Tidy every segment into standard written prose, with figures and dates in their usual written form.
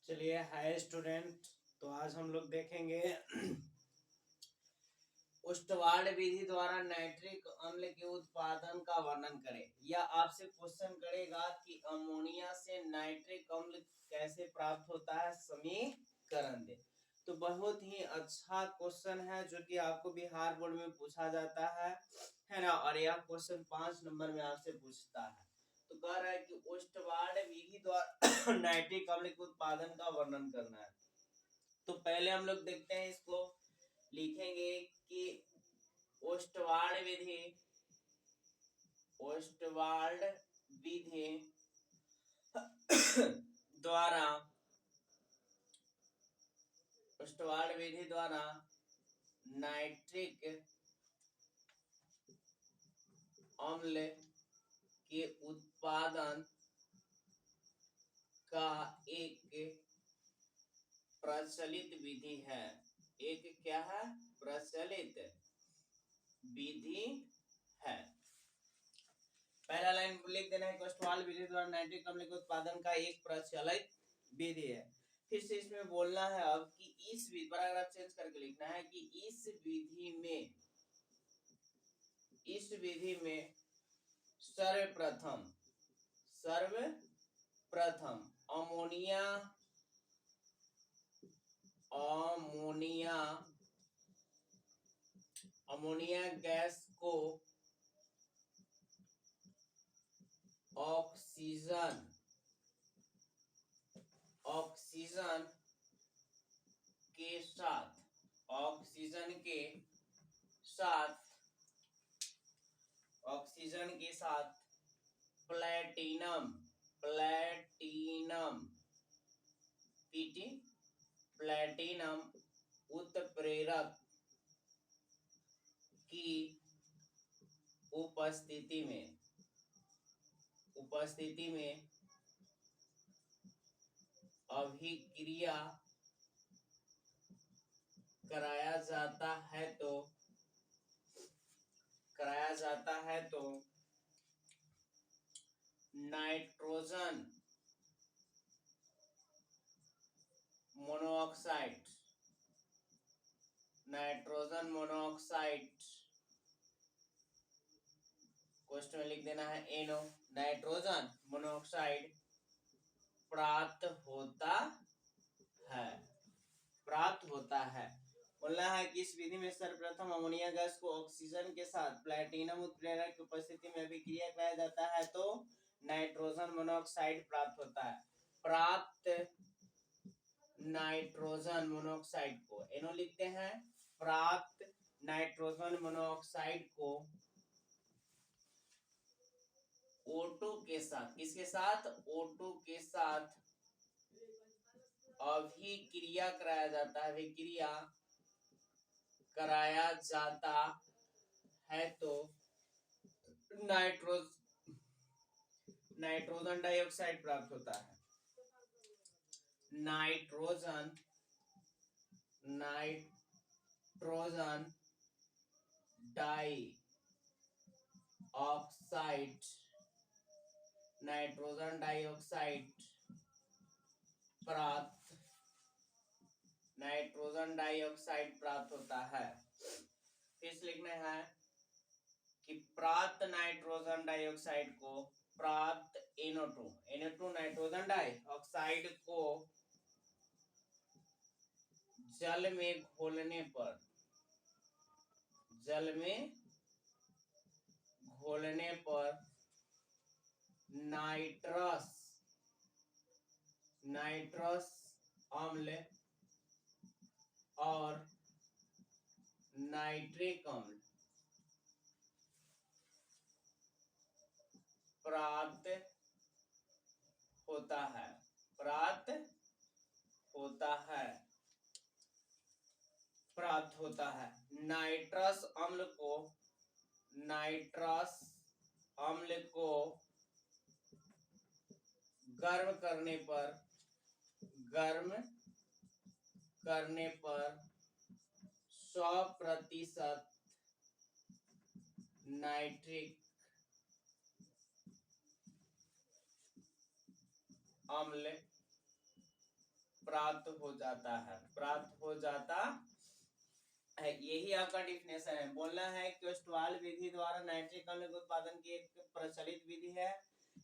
चलिए hi student. तो आज हम लोग देखेंगे उष्टवाड विधि द्वारा नाइट्रिक अम्ल के उत्पादन का वर्णन करें। यह आपसे क्वेश्चन करेगा कि अमोनिया से नाइट्रिक अम्ल कैसे प्राप्त होता है, समीकरण दे। तो बहुत ही अच्छा क्वेश्चन है जो कि आपको बिहार बोर्ड में पूछा जाता है ना। और यह क्वेश्चन 5 नंबर में आपसे पूछता है। तो कह रहा है कि उष्टवाड विधि द्वारा नाइट्रिक अम्ल के उत्पादन का वर्णन करना है। तो पहले हम लोग देखते हैं, इसको लिखेंगे कि ओस्टवार्ड विधि द्वारा ओस्टवार्ड विधि द्वारा नाइट्रिक अम्ल के उत्पादन का एक प्रचलित विधि है। एक क्या है? प्रचलित विधि है। पहला लाइन लिख देना है, ओस्टवार्ड विधि द्वारा नाइट्रिक अम्ल के उत्पादन का एक प्रचलित विधि है। फिर से इसमें बोलना है अब कि इस विधि, पैराग्राफ चेंज करके लिखना है कि इस विधि में सर्वप्रथम अमोनिया गैस को ऑक्सीजन के साथ प्लेटिनम उत्प्रेरक की उपस्थिति में अभिक्रिया कराया जाता है तो नाइट्रोजन मोनोऑक्साइड क्वेश्चन में लिख देना है NO, नाइट्रोजन मोनोऑक्साइड प्राप्त होता है। बोलना है कि इस विधि में सर्वप्रथम अमोनिया गैस को ऑक्सीजन के साथ प्लैटिनम उत्प्रेरक की उपस्थिति में अभिक्रिया कराया जाता है तो नाइट्रोजन मोनोऑक्साइड प्राप्त होता है। प्राप्त नाइट्रोजन मोनोऑक्साइड को NO लिखते हैं। प्राप्त नाइट्रोजन मोनोऑक्साइड को O2 के साथ, किसके साथ? O2 के साथ अभिक्रिया कराया जाता है तो नाइट्रोजन डाइऑक्साइड प्राप्त होता है। नाइट्रोजन डाइऑक्साइड प्राप्त होता है। फिर लिखना है कि प्राप्त नाइट्रोजन डाइऑक्साइड को प्राप्त NO2 नाइट्रोजन डाइऑक्साइड को जल में घोलने पर नाइट्रस अम्ल और नाइट्रिक अम्ल प्राप्त होता है। नाइट्रस अम्ल को गर्म करने पर 100% नाइट्रिक अम्ल प्राप्त हो जाता है, प्राप्त हो जाता है। यही आपका डिफिनेशन है। बोलना है कि ओस्टवाल विधि द्वारा नाइट्रिक अम्ल के उत्पादन की एक प्रचलित विधि है।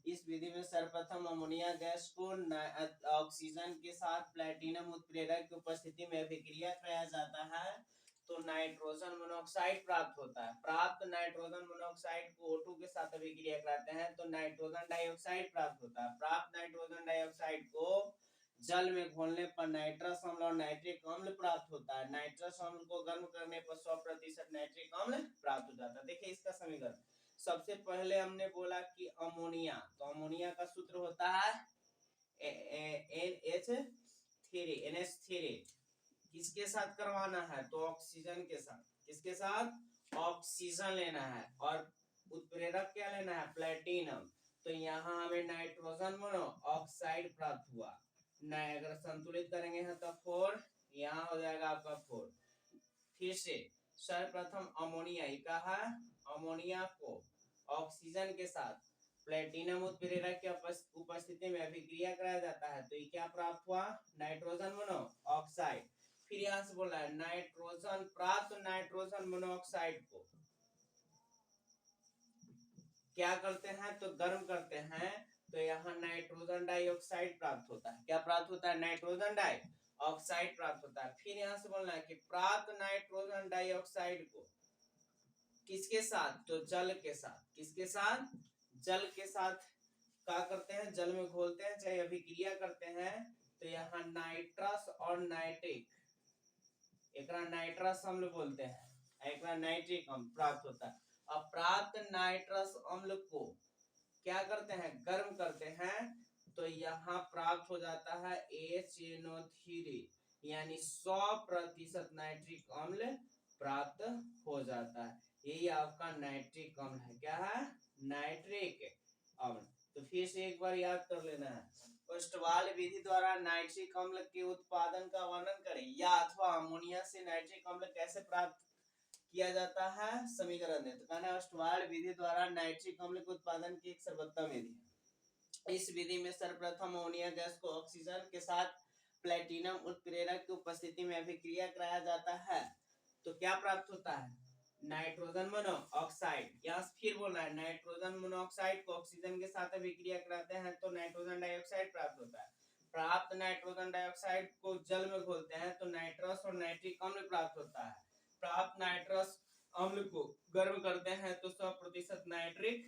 इस विधि में सर्वप्रथम अमोनिया गैस को ऑक्सीजन के साथ प्लेटिनम उत्प्रेरक की उपस्थिति में अभिक्रिया कराया जाता है तो नाइट्रोजन मोनोऑक्साइड प्राप्त होता है। प्राप्त नाइट्रोजन मोनोऑक्साइड को O2 के साथ अभिक्रिया कराते हैं तो नाइट्रोजन डाइऑक्साइड प्राप्त होता है। प्राप्त नाइट्रोजन डाइऑक्साइड को जल में घोलने पर नाइट्रस अम्ल और नाइट्रिक अम्ल प्राप्त होता है। नाइट्रस अम्ल को गर्म करने पर 100% नाइट्रिक अम्ल प्राप्त हो जाता है। देखिए इसका समीकरण, सबसे पहले हमने बोला कि अमोनिया, तो अमोनिया का सूत्र होता है NH3। किसके साथ करवाना है तो ऑक्सीजन के साथ। किसके साथ? ऑक्सीजन लेना है और उत्प्रेरक क्या लेना है? प्लेटिनम। तो यहाँ हमें नाइट्रोजन मोनो ऑक्साइड प्राप्त हुआ। अगर संतुलित करेंगे हैं तो 4, यहाँ हो जाएगा आपका 4। फिर से सर्वप्रथम अमोनिया, कहा अमोनिया को ऑक्सीजन के साथ प्लेटिनम उत्प्रेरक की उपस्थिति में अभिक्रिया कराया जाता है तो ये क्या प्राप्त हुआ? Nitrogen monoxide. फिर यहाँ से बोल रहा है नाइट्रोजन प्राप्त नाइट्रोजन मोनोऑक्साइड को क्या करते हैं तो गर्म करते हैं तो यहाँ नाइट्रोजन डाइऑक्साइड प्राप्त होता है। क्या प्राप्त होता है? नाइट्रोजन डाइऑक्साइड प्राप्त होता है। फिर यहाँ से बोलना है कि प्राप्त नाइट्रोजन डाइऑक्साइड को किसके साथ? तो जल के साथ। किसके साथ? जल के साथ क्या करते हैं? जल में घोलते हैं, चाहे अभिक्रिया करते हैं तो यहाँ नाइट्रस और नाइट्रिक, एक नाइट्रस अम्ल बोलते हैं, एक नाइट्रिक अम्ल प्राप्त होता है। अब प्राप्त नाइट्रस अम्ल को क्या करते हैं? गर्म करते हैं तो यहाँ प्राप्त हो जाता है HNO3 यानी 100% नाइट्रिक अम्ल प्राप्त हो जाता है। यही आपका नाइट्रिक अम्ल है। क्या है? नाइट्रिक अम्ल। तो फिर से एक बार याद कर लेना है, ओस्टवाल विधि द्वारा नाइट्रिक अम्ल के उत्पादन का वर्णन करें या अथवा अमोनिया से नाइट्रिक अम्ल कैसे प्राप्त किया जाता है, समीकरण है। तो कहना ओस्टवाल विधि द्वारा नाइट्रिक अम्ल के उत्पादन की एक सर्वोत्तम विधि है। इस विधि में सर्वप्रथम अमोनिया गैस को ऑक्सीजन के साथ प्लेटिनम उत्प्रेरक की उपस्थिति में अभिक्रिया कराया जाता है तो क्या प्राप्त होता है? Nitrogen monoxide. यहाँ फिर बोल रहा है नाइट्रोजन मोनोऑक्साइड को ऑक्सीजन के साथ अभिक्रिया कराते हैं तो नाइट्रोजन डाइऑक्साइड प्राप्त होता है। प्राप्त नाइट्रोजन डाइऑक्साइड को जल में घोलते हैं तो नाइट्रस और नाइट्रिक अम्ल प्राप्त होता है। प्राप्त नाइट्रस अम्ल को गर्म करते हैं तो 100% नाइट्रिक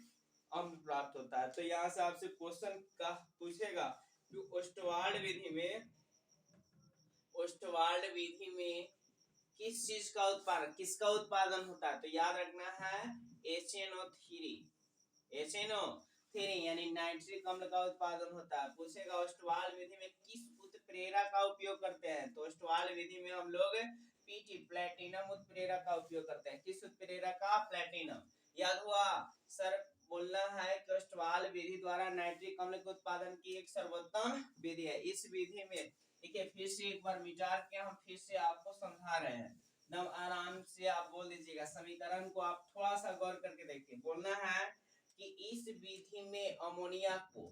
अम्ल प्राप्त होता है। तो यहाँ से आपसे क्वेश्चन का पूछेगा कि ओस्टवाल्ड विधि में किस चीज का उत्पादन, किसका उत्पादन होता है? तो याद रखना है HNO3 यानी नाइट्रिक अम्ल का उत्पादन होता है। पूछेगा ओस्टवाल विधि में किस उत्प्रेरक का उपयोग करते हैं? तो ओस्टवाल विधि में हम लोग PT प्लेटिनम उत्प्रेरक का उपयोग करते हैं। किस उत्प्रेरक का? प्लेटिनम। याद हुआ सर? बोलना है कि ओस्टवाल विधि द्वारा नाइट्रिक अम्ल के उत्पादन की एक सर्वोत्तम विधि है। इस विधि में देखिए फिर से एक बार विचार के हम फिर से आपको समझा रहे हैं, एकदम आराम से आप बोल दीजिएगा। समीकरण को आप थोड़ा सा गौर करके देखिए। बोलना है कि इस विधि में अमोनिया को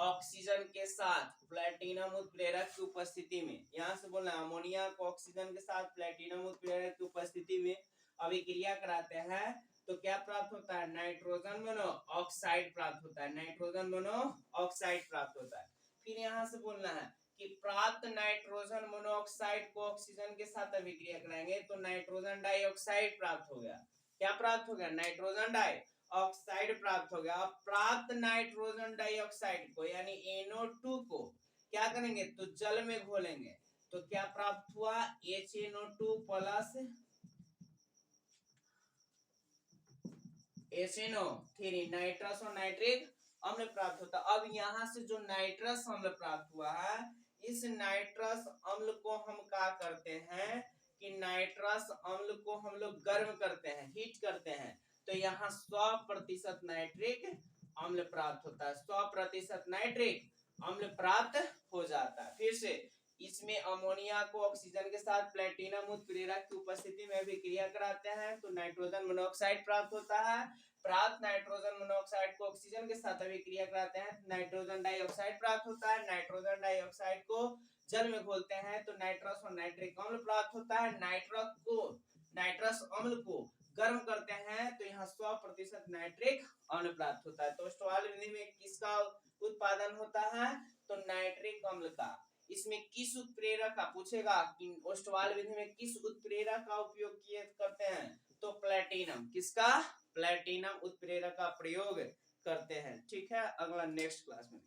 ऑक्सीजन के साथ प्लेटिनम उत्प्रेरक की उपस्थिति में, यहाँ से बोलना अमोनिया को ऑक्सीजन के साथ प्लेटिनम उत्प्रेरक की उपस्थिति में अभिक्रिया कराते हैं तो क्या प्राप्त होता है? नाइट्रोजन मोनोऑक्साइड प्राप्त होता है। नाइट्रोजन मोनोऑक्साइड प्राप्त होता है। फिर यहाँ से बोलना है कि प्राप्त नाइट्रोजन मोनोऑक्साइड को ऑक्सीजन के साथ अभिक्रिया कराएंगे तो नाइट्रोजन डाइऑक्साइड प्राप्त हो गया। क्या प्राप्त हो गया? नाइट्रोजन डाइऑक्साइड प्राप्त हो गया। अब प्राप्त नाइट्रोजन डाइऑक्साइड को यानी NO2 को क्या करेंगे तो जल में घोलेंगे तो क्या प्राप्त हुआ? HNO2 प्लस HNO3 नाइट्रस और नाइट्रिक अम्ल प्राप्त होता। अब यहाँ से जो नाइट्रस अम्ल प्राप्त हुआ है, इस नाइट्रस अम्ल को हम क्या करते हैं कि नाइट्रस अम्ल को हम लोग गर्म करते हैं, हीट करते हैं तो यहाँ 100% नाइट्रिक अम्ल प्राप्त होता है। 100% नाइट्रिक अम्ल प्राप्त हो जाता है। फिर से इसमें अमोनिया को ऑक्सीजन के साथ प्लेटिनम उत्प्रेरक की उपस्थिति में अभिक्रिया कराते हैं तो नाइट्रोजन मोनोऑक्साइड प्राप्त होता है। प्राप्त नाइट्रोजन मोनोऑक्साइड को ऑक्सीजन के साथ अभिक्रिया कराते हैं नाइट्रोजन डाइऑक्साइड प्राप्त होता है। नाइट्रोजन डाइऑक्साइड को जल में घोलते हैं तो नाइट्रस और नाइट्रिक अम्ल प्राप्त होता है। नाइट्रस अम्ल को गर्म करते हैं तो यहाँ 100% नाइट्रिक अम्ल प्राप्त होता है। तो ओस्टवाल विधि में किसका उत्पादन होता है? तो नाइट्रिक अम्ल का। इसमें किस उत्प्रेरक का पूछेगा कि ओस्टवाल विधि में किस उत्प्रेरक का उपयोग किए करते हैं? तो प्लेटिनम। किसका? प्लेटिनम उत्प्रेरक का प्रयोग करते हैं। ठीक है, अगला नेक्स्ट क्लास में